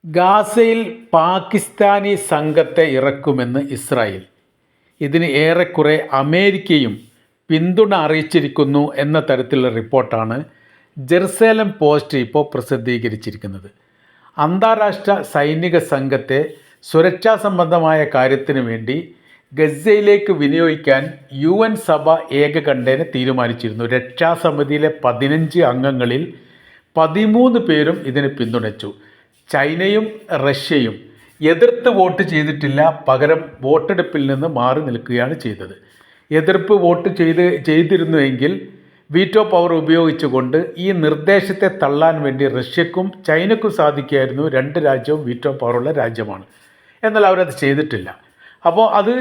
ഗാസയിൽ പാകിസ്ഥാനി സംഘത്തെ ഇറക്കുമെന്ന് ഇസ്രായേൽ. ഇതിന് ഏറെക്കുറെ അമേരിക്കയും പിന്തുണ അറിയിച്ചിരിക്കുന്നു എന്ന തരത്തിലുള്ള റിപ്പോർട്ടാണ് ജെറുസലേം പോസ്റ്റ് ഇപ്പോൾ പ്രസിദ്ധീകരിച്ചിരിക്കുന്നത്. അന്താരാഷ്ട്ര സൈനിക സംഘത്തെ സുരക്ഷാ സംബന്ധമായ കാര്യത്തിനു വേണ്ടി ഗസയിലേക്ക് വിനിയോഗിക്കാൻ UN സഭ ഏകകണ്ഠേന തീരുമാനിച്ചിരുന്നു. രക്ഷാസമിതിയിലെ 15 അംഗങ്ങളിൽ 13 പേരും ഇതിന് പിന്തുണച്ചു. ചൈനയും റഷ്യയും എതിർത്ത് വോട്ട് ചെയ്തിട്ടില്ല, പകരം വോട്ടെടുപ്പിൽ നിന്ന് മാറി നിൽക്കുകയാണ് ചെയ്തത്. എതിർപ്പ് വോട്ട് ചെയ്തിരുന്നുവെങ്കിൽ വീറ്റോ പവർ ഉപയോഗിച്ചുകൊണ്ട് ഈ നിർദ്ദേശത്തെ തള്ളാൻ വേണ്ടി റഷ്യക്കും ചൈനക്കും സാധിക്കുമായിരുന്നു. രണ്ട് രാജ്യവും വീറ്റോ പവറുള്ള രാജ്യമാണ്. എന്നാൽ അവരത് ചെയ്തിട്ടില്ല. അപ്പോൾ അത്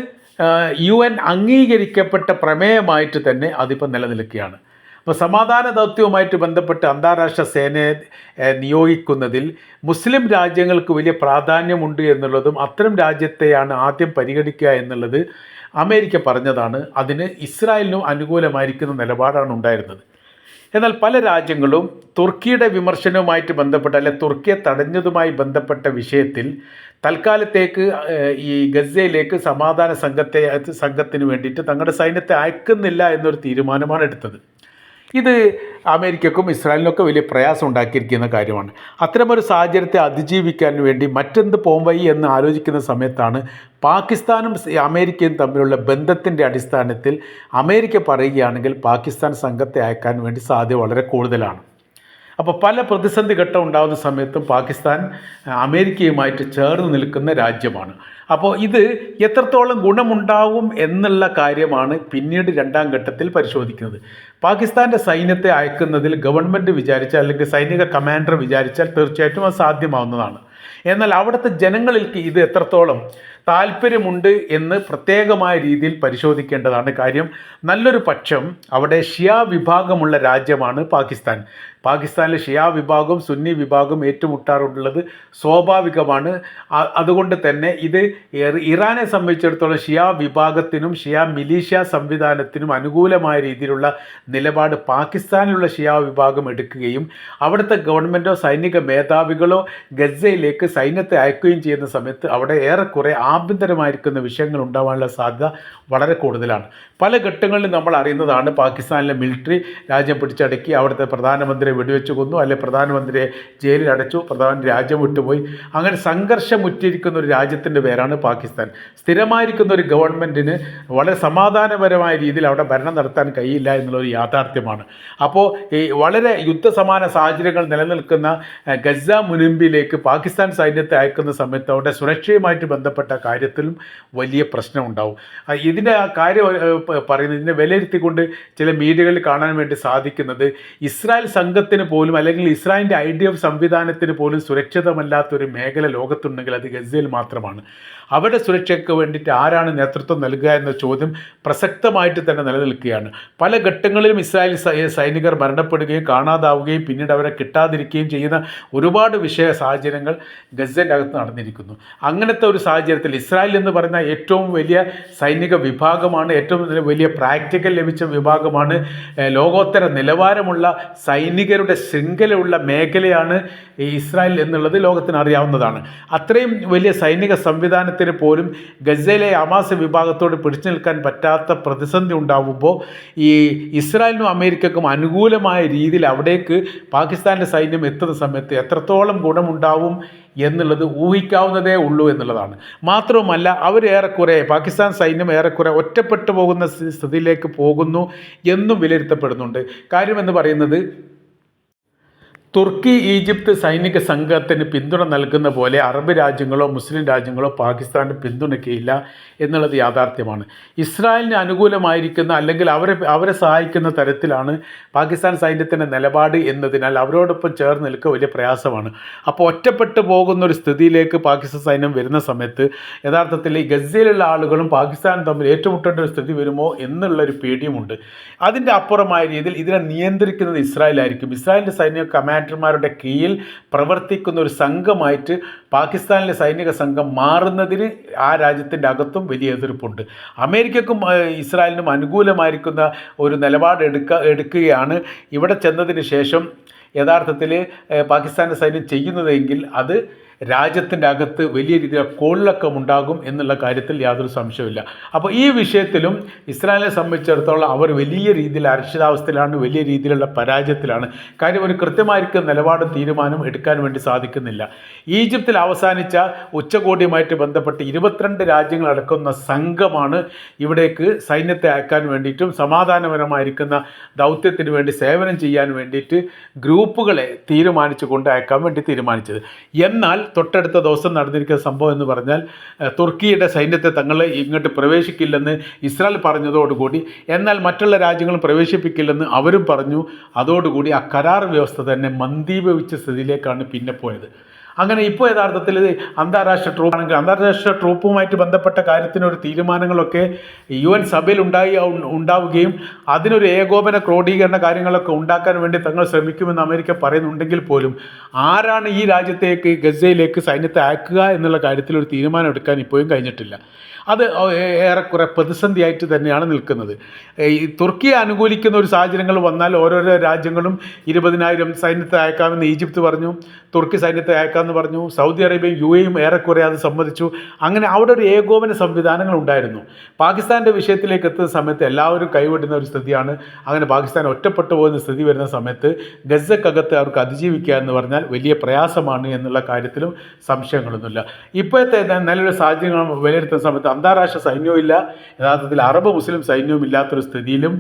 UN അംഗീകരിക്കപ്പെട്ട പ്രമേയമായിട്ട് തന്നെ അതിപ്പോൾ നിലനിൽക്കുകയാണ്. അപ്പോൾ സമാധാന ദൗത്യവുമായിട്ട് ബന്ധപ്പെട്ട് അന്താരാഷ്ട്ര സേനയെ നിയോഗിക്കുന്നതിൽ മുസ്ലിം രാജ്യങ്ങൾക്ക് വലിയ പ്രാധാന്യമുണ്ട് എന്നുള്ളതും അത്തരം രാജ്യത്തെയാണ് ആദ്യം പരിഗണിക്കുക എന്നുള്ളത് അമേരിക്ക പറഞ്ഞതാണ്. അതിന് ഇസ്രായേലിനും അനുകൂലമായിരിക്കുന്ന നിലപാടാണ് ഉണ്ടായിരുന്നത്. എന്നാൽ പല രാജ്യങ്ങളും തുർക്കിയുടെ വിമർശനവുമായിട്ട് ബന്ധപ്പെട്ട അല്ലെ തുർക്കിയെ തടഞ്ഞതുമായി ബന്ധപ്പെട്ട വിഷയത്തിൽ തൽക്കാലത്തേക്ക് ഈ ഗസയിലേക്ക് സമാധാന സംഘത്തിന് വേണ്ടിയിട്ട് തങ്ങളുടെ സൈന്യത്തെ അയക്കുന്നില്ല എന്നൊരു തീരുമാനമാണ് എടുത്തത്. ഇത് അമേരിക്കക്കും ഇസ്രായേലിനൊക്കെ വലിയ പ്രയാസം ഉണ്ടാക്കിയിരിക്കുന്ന കാര്യമാണ്. അത്തരമൊരു സാഹചര്യത്തെ അതിജീവിക്കാൻ വേണ്ടി മറ്റെന്ത് പോംവഴി എന്ന് ആലോചിക്കുന്ന സമയത്താണ് പാകിസ്ഥാനും അമേരിക്കയും തമ്മിലുള്ള ബന്ധത്തിൻ്റെ അടിസ്ഥാനത്തിൽ അമേരിക്ക പറയുകയാണെങ്കിൽ പാകിസ്ഥാൻ സംഘത്തെ അയക്കാൻ വേണ്ടി സാധ്യത വളരെ കൂടുതലാണ്. അപ്പോൾ പല പ്രതിസന്ധി ഘട്ടം ഉണ്ടാകുന്ന സമയത്തും പാകിസ്ഥാൻ അമേരിക്കയുമായിട്ട് ചേർന്ന് നിൽക്കുന്ന രാജ്യമാണ്. അപ്പോൾ ഇത് എത്രത്തോളം ഗുണമുണ്ടാവും എന്നുള്ള കാര്യമാണ് പിന്നീട് രണ്ടാം ഘട്ടത്തിൽ പരിശോധിക്കുന്നത്. പാകിസ്ഥാൻ്റെ സൈന്യത്തെ അയക്കുന്നതിൽ ഗവൺമെൻറ് വിചാരിച്ചാൽ അല്ലെങ്കിൽ സൈനിക കമാൻഡർ വിചാരിച്ചാൽ തീർച്ചയായിട്ടും അത് സാധ്യമാവുന്നതാണ്. എന്നാൽ അവിടുത്തെ ജനങ്ങൾക്ക് ഇത് എത്രത്തോളം താല്പര്യമുണ്ട് എന്ന് പ്രത്യേകമായ രീതിയിൽ പരിശോധിക്കേണ്ടതാണ്. കാര്യം നല്ലൊരു പക്ഷം അവിടെ ഷിയ വിഭാഗമുള്ള രാജ്യമാണ് പാകിസ്ഥാൻ. പാകിസ്ഥാനിലെ ഷിയ വിഭാഗവും സുന്നി വിഭാഗവും ഏറ്റുമുട്ടാറുള്ളത് സ്വാഭാവികമാണ്. അതുകൊണ്ട് തന്നെ ഇത് ഇറാനെ സംബന്ധിച്ചിടത്തോളം ഷിയ വിഭാഗത്തിനും ഷിയ മിലീഷ്യ സംവിധാനത്തിനും അനുകൂലമായ രീതിയിലുള്ള നിലപാട് പാകിസ്ഥാനിലുള്ള ഷിയ വിഭാഗം എടുക്കുകയും അവിടുത്തെ ഗവൺമെൻറ്റോ സൈനിക മേധാവികളോ ഗസയിലേക്ക് സൈന്യത്തെ അയക്കുകയും ചെയ്യുന്ന സമയത്ത് അവിടെ ഏറെക്കുറെ ആഭ്യന്തരമായിരിക്കുന്ന വിഷയങ്ങൾ ഉണ്ടാവാനുള്ള സാധ്യത വളരെ കൂടുതലാണ്. പല ഘട്ടങ്ങളിലും നമ്മൾ അറിയുന്നതാണ്. പാകിസ്ഥാനിലെ മിലിറ്ററി രാജ്യം പിടിച്ചടക്കി അവിടുത്തെ പ്രധാനമന്ത്രിയെ വെടിവെച്ച് കൊന്നു, അല്ലെങ്കിൽ പ്രധാനമന്ത്രിയെ ജയിലിൽ അടച്ചു, പ്രധാനമന്ത്രി രാജ്യം വിട്ടുപോയി. അങ്ങനെ സംഘർഷമുറ്റിരിക്കുന്ന ഒരു രാജ്യത്തിൻ്റെ പേരാണ് പാകിസ്ഥാൻ. സ്ഥിരമായിരിക്കുന്ന ഒരു ഗവൺമെൻറ്റിന് വളരെ സമാധാനപരമായ രീതിയിൽ അവിടെ ഭരണം നടത്താൻ കഴിയില്ല എന്നുള്ളൊരു യാഥാർത്ഥ്യമാണ്. അപ്പോൾ ഈ വളരെ യുദ്ധസമാന സാഹചര്യങ്ങൾ നിലനിൽക്കുന്ന ഗസ മുനമ്പിലേക്ക് പാകിസ്ഥാൻ സൈന്യത്തെ അയക്കുന്ന സമയത്ത് അവിടെ സുരക്ഷയുമായിട്ട് ബന്ധപ്പെട്ട കാര്യത്തിലും വലിയ പ്രശ്നമുണ്ടാവും. ഇതിൻ്റെ കാര്യം പറയുന്നത്, ഇതിനെ വിലയിരുത്തിക്കൊണ്ട് ചില മീഡിയകളിൽ കാണാൻ വേണ്ടി സാധിക്കുന്നത് ഇസ്രായേൽ സംഘത്തിന് പോലും അല്ലെങ്കിൽ ഇസ്രായേലിൻ്റെ IDF സംവിധാനത്തിന് പോലും സുരക്ഷിതമല്ലാത്തൊരു മേഖല ലോകത്തുണ്ടെങ്കിൽ അത് ഗസയിൽ മാത്രമാണ്. അവരുടെ സുരക്ഷയ്ക്ക് വേണ്ടിയിട്ട് ആരാണ് നേതൃത്വം നൽകുക എന്ന ചോദ്യം പ്രസക്തമായിട്ട് തന്നെ നിലനിൽക്കുകയാണ്. പല ഘട്ടങ്ങളിലും ഇസ്രായേൽ സൈനികർ മരണപ്പെടുകയും കാണാതാവുകയും പിന്നീട് അവരെ കിട്ടാതിരിക്കുകയും ചെയ്യുന്ന ഒരുപാട് സാഹചര്യങ്ങൾ ഗസയുടെ അകത്ത് നടന്നിരിക്കുന്നു. അങ്ങനത്തെ ഒരു സാഹചര്യത്തിൽ ഇസ്രായേൽ എന്ന് പറയുന്ന ഏറ്റവും വലിയ സൈനിക വിഭാഗമാണ്, ഏറ്റവും വലിയ പ്രാക്ടിക്കൽ ലഭിച്ച വിഭാഗമാണ്, ലോകോത്തര നിലവാരമുള്ള സൈനികരുടെ ശൃംഖലയുള്ള മേഖലയാണ് ഈ ഇസ്രായേൽ എന്നുള്ളത് ലോകത്തിന് അറിയാവുന്നതാണ്. അത്രയും വലിയ സൈനിക സംവിധാനത്തിന് പോലും ഗസയിലെ ഹമാസ് വിഭാഗത്തോട് പിടിച്ചു നിൽക്കാൻ പറ്റാത്ത പ്രതിസന്ധി ഉണ്ടാകുമ്പോൾ ഈ ഇസ്രായേലിനും അമേരിക്കക്കും അനുകൂലമായ രീതിയിൽ അവിടേക്ക് പാകിസ്ഥാൻ്റെ സൈന്യം എത്തുന്ന സമയത്ത് എത്രത്തോളം ഗുണമുണ്ടാവും എന്നുള്ളത് ഊഹിക്കാവുന്നതേ ഉള്ളൂ എന്നുള്ളതാണ്. മാത്രവുമല്ല ഏറെക്കുറെ പാകിസ്ഥാൻ സൈന്യം ഏറെക്കുറെ ഒറ്റപ്പെട്ടു പോകുന്ന സ്ഥിതിയിലേക്ക് പോകുന്നു എന്നും വിലയിരുത്തപ്പെടുന്നുണ്ട്. കാര്യമെന്ന് പറയുന്നത് തുർക്കി ഈജിപ്ത് സൈനിക സംഘത്തിന് പിന്തുണ നൽകുന്ന പോലെ അറബ് രാജ്യങ്ങളോ മുസ്ലിം രാജ്യങ്ങളോ പാകിസ്ഥാന് പിന്തുണയ്ക്കുകയില്ല എന്നുള്ളത് യാഥാർത്ഥ്യമാണ്. ഇസ്രായേലിന് അനുകൂലമായിരിക്കുന്ന അല്ലെങ്കിൽ അവരെ സഹായിക്കുന്ന തരത്തിലാണ് പാകിസ്ഥാൻ സൈന്യത്തിൻ്റെ നിലപാട് എന്നതിനാൽ അവരോടൊപ്പം ചേർന്ന് നിൽക്കുക വലിയ പ്രയാസമാണ്. അപ്പോൾ ഒറ്റപ്പെട്ടു പോകുന്നൊരു സ്ഥിതിയിലേക്ക് പാകിസ്ഥാൻ സൈന്യം വരുന്ന സമയത്ത് യഥാർത്ഥത്തിൽ ഈ ഗസയിലുള്ള ആളുകളും പാകിസ്ഥാനും തമ്മിൽ ഏറ്റുമുട്ടേണ്ട ഒരു സ്ഥിതി വരുമോ എന്നുള്ളൊരു പേടിയുമുണ്ട്. അതിൻ്റെ അപ്പുറമായ രീതിയിൽ ഇതിനെ നിയന്ത്രിക്കുന്നത് ഇസ്രായേലായിരിക്കും. ഇസ്രായേലിൻ്റെ സൈനിക കമാൻഡർമാരുടെ കീഴിൽ പ്രവർത്തിക്കുന്ന ഒരു സംഘമായിട്ട് പാകിസ്ഥാനിലെ സൈനിക സംഘം മാറുന്നതിന് ആ രാജ്യത്തിൻ്റെ അകത്തും വലിയ എതിർപ്പുണ്ട്. അമേരിക്കക്കും ഇസ്രായേലിനും അനുകൂലമായിരിക്കുന്ന ഒരു നിലപാട് എടുക്കുകയാണ് ഇവിടെ ചെന്നതിന് ശേഷം യഥാർത്ഥത്തിൽ പാകിസ്ഥാൻ്റെ സൈന്യം ചെയ്യുന്നതെങ്കിൽ അത് രാജ്യത്തിൻ്റെ അകത്ത് വലിയ രീതിയിൽ കോളിളക്കമുണ്ടാകും എന്നുള്ള കാര്യത്തിൽ യാതൊരു സംശയമില്ല. അപ്പോൾ ഈ വിഷയത്തിലും ഇസ്രായേലിനെ സംബന്ധിച്ചിടത്തോളം അവർ വലിയ രീതിയിൽ അരക്ഷിതാവസ്ഥയിലാണ്, വലിയ രീതിയിലുള്ള പരാജയത്തിലാണ്. കാര്യം ഒരു കൃത്യമായിരിക്കും നിലപാടും തീരുമാനം എടുക്കാൻ വേണ്ടി സാധിക്കുന്നില്ല. ഈജിപ്തിൽ അവസാനിച്ച ഉച്ചകോടിയുമായിട്ട് ബന്ധപ്പെട്ട് 22 രാജ്യങ്ങൾ അടക്കുന്ന സംഘമാണ് ഇവിടേക്ക് സൈന്യത്തെ അയക്കാൻ വേണ്ടിയിട്ടും സമാധാനപരമായിരിക്കുന്ന ദൗത്യത്തിന് വേണ്ടി സേവനം ചെയ്യാൻ വേണ്ടിയിട്ട് ഗ്രൂപ്പുകളെ തീരുമാനിച്ചുകൊണ്ട് അയക്കാൻ വേണ്ടി തീരുമാനിച്ചത്. എന്നാൽ തൊട്ടടുത്ത ദിവസം നടന്നിരിക്കുന്ന സംഭവം എന്ന് പറഞ്ഞാൽ തുർക്കിയുടെ സൈന്യത്തെ തങ്ങൾ ഇങ്ങോട്ട് പ്രവേശിക്കില്ലെന്ന് ഇസ്രായേൽ പറഞ്ഞതോടുകൂടി, എന്നാൽ മറ്റുള്ള രാജ്യങ്ങളും പ്രവേശിപ്പിക്കില്ലെന്ന് അവരും പറഞ്ഞു. അതോടുകൂടി ആ കരാർ വ്യവസ്ഥ തന്നെ മന്ദീഭവിച്ച സ്ഥിതിയിലേക്കാണ് പിന്നെ പോയത്. അങ്ങനെ ഇപ്പോൾ യഥാർത്ഥത്തിൽ അന്താരാഷ്ട്ര ട്രൂപ്പുമായിട്ട് ബന്ധപ്പെട്ട കാര്യത്തിനൊരു തീരുമാനങ്ങളൊക്കെ UN സഭയിൽ ഉണ്ടാവുകയും അതിനൊരു ഏകോപന ക്രോഡീകരണ കാര്യങ്ങളൊക്കെ ഉണ്ടാക്കാൻ വേണ്ടി തങ്ങൾ ശ്രമിക്കുമെന്ന് അമേരിക്ക പറയുന്നുണ്ടെങ്കിൽ പോലും ആരാണ് ഈ രാജ്യത്തേക്ക് ഗസയിലേക്ക് സൈന്യത്തെ അയക്കുക എന്നുള്ള കാര്യത്തിൽ ഒരു തീരുമാനം എടുക്കാൻ ഇപ്പോഴും കഴിഞ്ഞിട്ടില്ല. അത് ഏറെക്കുറെ പ്രതിസന്ധിയായിട്ട് തന്നെയാണ് നിൽക്കുന്നത്. ഈ തുർക്കിയെ അനുകൂലിക്കുന്ന ഒരു സാഹചര്യങ്ങൾ വന്നാൽ ഓരോരോ രാജ്യങ്ങളും 20,000 സൈന്യത്തെ അയക്കാമെന്ന് ഈജിപ്ത് പറഞ്ഞു, തുർക്കി സൈന്യത്തെ അയക്കാമെന്ന് പറഞ്ഞു, സൗദി അറേബ്യയും UAEയും ഏറെക്കുറെ അത് സമ്മതിച്ചു. അങ്ങനെ അവിടെ ഒരു ഏകോപന സംവിധാനങ്ങൾ ഉണ്ടായിരുന്നു. പാകിസ്ഥാൻ്റെ വിഷയത്തിലേക്ക് എത്തുന്ന സമയത്ത് എല്ലാവരും കൈവിടുന്ന ഒരു സ്ഥിതിയാണ്. അങ്ങനെ പാകിസ്ഥാൻ ഒറ്റപ്പെട്ടു പോകുന്ന സ്ഥിതി വരുന്ന സമയത്ത് ഗസക്കകത്ത് അവർക്ക് അതിജീവിക്കുക എന്ന് പറഞ്ഞാൽ വലിയ പ്രയാസമാണ് എന്നുള്ള കാര്യത്തിലും സംശയങ്ങളൊന്നുമില്ല. ഇപ്പോഴത്തെ നല്ലൊരു സാഹചര്യങ്ങൾ വിലയിരുത്തുന്ന സമയത്ത് അന്താരാഷ്ട്ര സൈന്യവും ഇല്ല, യഥാർത്ഥത്തിൽ അറബ് മുസ്ലിം സൈന്യവും ഇല്ലാത്തൊരു സ്ഥിതിയിലും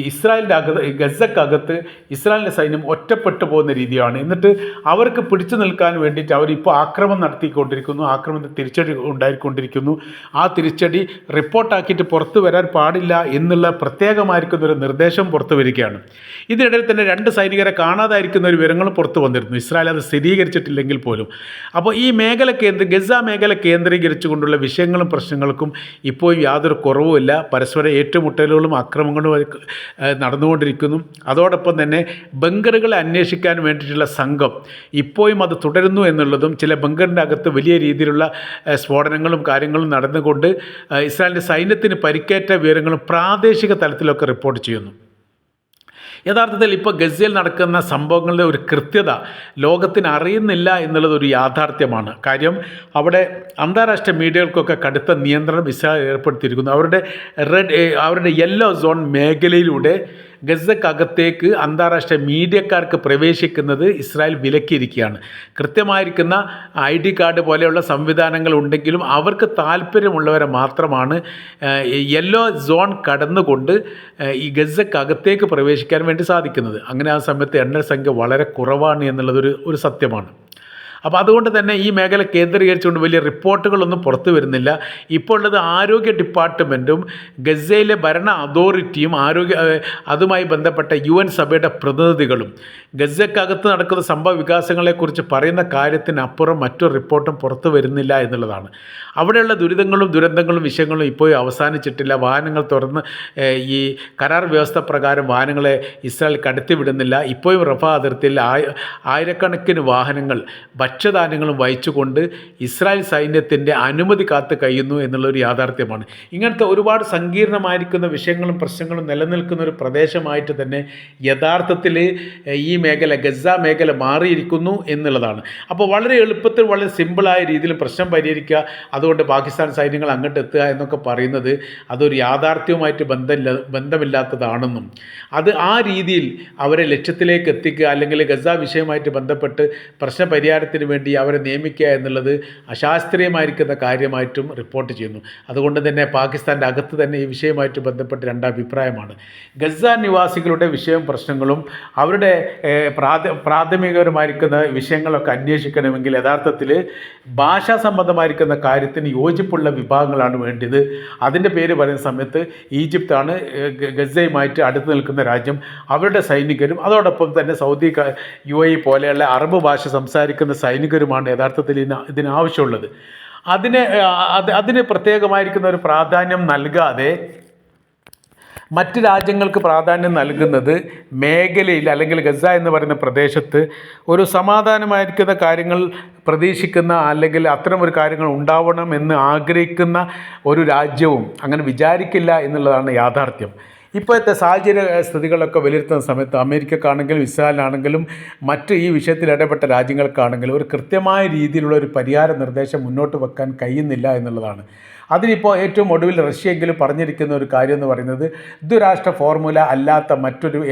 ഇസ്രായേലിൻ്റെ ഗസക്കകത്ത് ഇസ്രായേലിൻ്റെ സൈന്യം ഒറ്റപ്പെട്ടു പോകുന്ന രീതിയാണ്. എന്നിട്ട് അവർക്ക് പിടിച്ചു നിൽക്കാൻ വേണ്ടിയിട്ട് അവരിപ്പോൾ ആക്രമണം നടത്തിക്കൊണ്ടിരിക്കുന്നു, ആക്രമണത്തിൽ തിരിച്ചടി ഉണ്ടായിക്കൊണ്ടിരിക്കുന്നു. ആ തിരിച്ചടി റിപ്പോർട്ടാക്കിയിട്ട് പുറത്തു വരാൻ പാടില്ല എന്നുള്ള പ്രത്യേകമായിരിക്കുന്നൊരു നിർദ്ദേശം പുറത്തു വരികയാണ്. ഇതിനിടയിൽ തന്നെ 2 സൈനികരെ കാണാതായിരിക്കുന്ന ഒരു വിവരങ്ങളും പുറത്തു വന്നിരുന്നു. ഇസ്രായേൽ അത് സ്ഥിരീകരിച്ചിട്ടില്ലെങ്കിൽ പോലും. അപ്പോൾ ഈ മേഖല ഗസ മേഖല കേന്ദ്രീകരിച്ചുകൊണ്ടുള്ള വിഷയങ്ങളും പ്രശ്നങ്ങൾക്കും ഇപ്പോൾ യാതൊരു കുറവുമില്ല. പരസ്പര ഏറ്റുമുട്ടലുകളും അക്രമങ്ങളും നടന്നുകൊണ്ടിരിക്കുന്നു. അതോടൊപ്പം തന്നെ ബങ്കറുകളെ അന്വേഷിക്കാൻ വേണ്ടിയിട്ടുള്ള സംഘം ഇപ്പോഴും അത് തുടരുന്നു എന്നുള്ളതും, ചില ബങ്കറിൻ്റെ അകത്ത് വലിയ രീതിയിലുള്ള സ്ഫോടനങ്ങളും കാര്യങ്ങളും നടന്നുകൊണ്ട് ഇസ്രായേലിൻ്റെ സൈന്യത്തിന് പരിക്കേറ്റ വിവരങ്ങളും പ്രാദേശിക തലത്തിലൊക്കെ റിപ്പോർട്ട് ചെയ്യുന്നു. യഥാർത്ഥത്തിൽ ഇപ്പോൾ ഗസയിൽ നടക്കുന്ന സംഭവങ്ങളുടെ ഒരു കൃത്യത ലോകത്തിന് അറിയുന്നില്ല എന്നുള്ളത് ഒരു യാഥാർത്ഥ്യമാണ്. കാര്യം അവിടെ അന്താരാഷ്ട്ര മീഡിയകൾക്കൊക്കെ കടുത്ത നിയന്ത്രണം ഇസ്രായേൽ ഏർപ്പെടുത്തിയിരിക്കുന്നു. അവരുടെ യെല്ലോ സോൺ മേഖലയിലൂടെ ഗസക്കകത്തേക്ക് അന്താരാഷ്ട്ര മീഡിയക്കാർക്ക് പ്രവേശിക്കുന്നത് ഇസ്രായേൽ വിലക്കിയിരിക്കുകയാണ്. കൃത്യമായിരിക്കുന്ന ID കാർഡ് പോലെയുള്ള സംവിധാനങ്ങൾ ഉണ്ടെങ്കിലും അവർക്ക് താല്പര്യമുള്ളവരെ മാത്രമാണ് യെല്ലോ സോൺ കടന്നുകൊണ്ട് ഈ ഗസക്കകത്തേക്ക് പ്രവേശിക്കാൻ വേണ്ടി സാധിക്കുന്നത്. അങ്ങനെ ആ സമയത്ത് എണ്ണസംഖ്യ വളരെ കുറവാണ് എന്നുള്ളതൊരു സത്യമാണ്. അപ്പോൾ അതുകൊണ്ട് തന്നെ ഈ മേഖല കേന്ദ്രീകരിച്ചുകൊണ്ട് വലിയ റിപ്പോർട്ടുകളൊന്നും പുറത്തു വരുന്നില്ല. ഇപ്പോൾ ഉള്ളത് ആരോഗ്യ ഡിപ്പാർട്ട്മെൻറ്റും ഗസയിലെ ഭരണ അതോറിറ്റിയും അതുമായി ബന്ധപ്പെട്ട UN സഭയുടെ പ്രതിനിധികളും ഗസക്കകത്ത് നടക്കുന്ന സംഭവ വികാസങ്ങളെക്കുറിച്ച് പറയുന്ന കാര്യത്തിനപ്പുറം മറ്റൊരു റിപ്പോർട്ടും പുറത്തു വരുന്നില്ല എന്നുള്ളതാണ്. അവിടെയുള്ള ദുരന്തങ്ങളും വിഷയങ്ങളും ഇപ്പോഴും അവസാനിച്ചിട്ടില്ല. വാഹനങ്ങൾ തുറന്ന് ഈ കരാർ വ്യവസ്ഥ പ്രകാരം വാഹനങ്ങളെ ഇസ്രായേൽ കടത്തിവിടുന്നില്ല. ഇപ്പോഴും റഫ അതിർത്തിയിൽ ആയിരക്കണക്കിന് വാഹനങ്ങൾ ഭക്ഷ്യധാന്യങ്ങളും വഹിച്ചുകൊണ്ട് ഇസ്രായേൽ സൈന്യത്തിൻ്റെ അനുമതി കാത്ത് കഴിയുന്നു എന്നുള്ളൊരു യാഥാർത്ഥ്യമാണ്. ഇങ്ങനത്തെ ഒരുപാട് സങ്കീർണമായിരിക്കുന്ന വിഷയങ്ങളും പ്രശ്നങ്ങളും നിലനിൽക്കുന്ന ഒരു പ്രദേശമായിട്ട് തന്നെ യഥാർത്ഥത്തിൽ ഈ മേഖല ഗസ മേഖല മാറിയിരിക്കുന്നു എന്നുള്ളതാണ്. അപ്പോൾ വളരെ എളുപ്പത്തിൽ വളരെ സിമ്പിളായ രീതിയിൽ പ്രശ്നം പരിഹരിക്കുക, അതുകൊണ്ട് പാകിസ്ഥാൻ സൈന്യങ്ങൾ അങ്ങോട്ട് എത്തുക എന്നൊക്കെ പറയുന്നത് അതൊരു യാഥാർത്ഥ്യവുമായിട്ട് ബന്ധമില്ലാത്തതാണെന്നും അത് ആ രീതിയിൽ അവരെ ലക്ഷ്യത്തിലേക്ക് എത്തിക്കുക അല്ലെങ്കിൽ ഗസ വിഷയമായിട്ട് ബന്ധപ്പെട്ട് പ്രശ്നപരിഹാരത്തിന് വേണ്ടി അവരെ നിയമിക്കുക എന്നുള്ളത് അശാസ്ത്രീയമായിരിക്കുന്ന കാര്യമായിട്ടും റിപ്പോർട്ട് ചെയ്യുന്നു. അതുകൊണ്ട് തന്നെ പാകിസ്ഥാൻ്റെ അകത്ത് തന്നെ ഈ വിഷയമായിട്ട് ബന്ധപ്പെട്ട് 2 അഭിപ്രായമാണ്. ഗസ നിവാസികളുടെ വിഷയവും പ്രശ്നങ്ങളും അവരുടെ പ്രാഥമികപരമായിരിക്കുന്ന വിഷയങ്ങളൊക്കെ അന്വേഷിക്കണമെങ്കിൽ യഥാർത്ഥത്തിൽ ഭാഷാ സംബന്ധമായിരിക്കുന്ന കാര്യത്തിന് യോജിപ്പുള്ള വിഭാഗങ്ങളാണ് വേണ്ടത്. അതിൻ്റെ പേര് പറയുന്ന സമയത്ത് ഈജിപ്താണ് ഗസയുമായിട്ട് അടുത്ത് നിൽക്കുന്ന രാജ്യം. അവരുടെ സൈനികരും അതോടൊപ്പം തന്നെ സൗദി UAE പോലെയുള്ള അറബ് ഭാഷ സംസാരിക്കുന്ന സൈനികരുമാണ് യഥാർത്ഥത്തിൽ ഇതിനാവശ്യമുള്ളത്. അതിന് പ്രത്യേകമായിരിക്കുന്ന ഒരു പ്രാധാന്യം നൽകാതെ മറ്റ് രാജ്യങ്ങൾക്ക് പ്രാധാന്യം നൽകുന്നത് മേഖലയിൽ അല്ലെങ്കിൽ ഗസ എന്ന് പറയുന്ന പ്രദേശത്ത് ഒരു സമാധാനമായിരിക്കുന്ന കാര്യങ്ങൾ പ്രതീക്ഷിക്കുന്ന അല്ലെങ്കിൽ അത്തരം ഒരു കാര്യങ്ങൾ ഉണ്ടാവണം എന്ന് ആഗ്രഹിക്കുന്ന ഒരു രാജ്യവും അങ്ങനെ വിചാരിക്കില്ല എന്നുള്ളതാണ് യാഥാർത്ഥ്യം. ഇപ്പോഴത്തെ സാഹചര്യ സ്ഥിതികളൊക്കെ വിലയിരുത്തുന്ന സമയത്ത് അമേരിക്കക്കാണെങ്കിലും ഇസ്രായേലിനാണെങ്കിലും മറ്റ് ഈ വിഷയത്തിൽ ഇടപെട്ട രാജ്യങ്ങൾക്കാണെങ്കിലും ഒരു കൃത്യമായ രീതിയിലുള്ള ഒരു പരിഹാര നിർദ്ദേശം മുന്നോട്ട് വെക്കാൻ കഴിയുന്നില്ല എന്നുള്ളതാണ്. അതിനിപ്പോൾ ഏറ്റവും ഒടുവിൽ റഷ്യയെങ്കിലും പറഞ്ഞിരിക്കുന്ന ഒരു കാര്യം എന്ന് പറയുന്നത് ദ്വിരാഷ്ട്ര ഫോർമുല അല്ലാത്ത മറ്റൊരു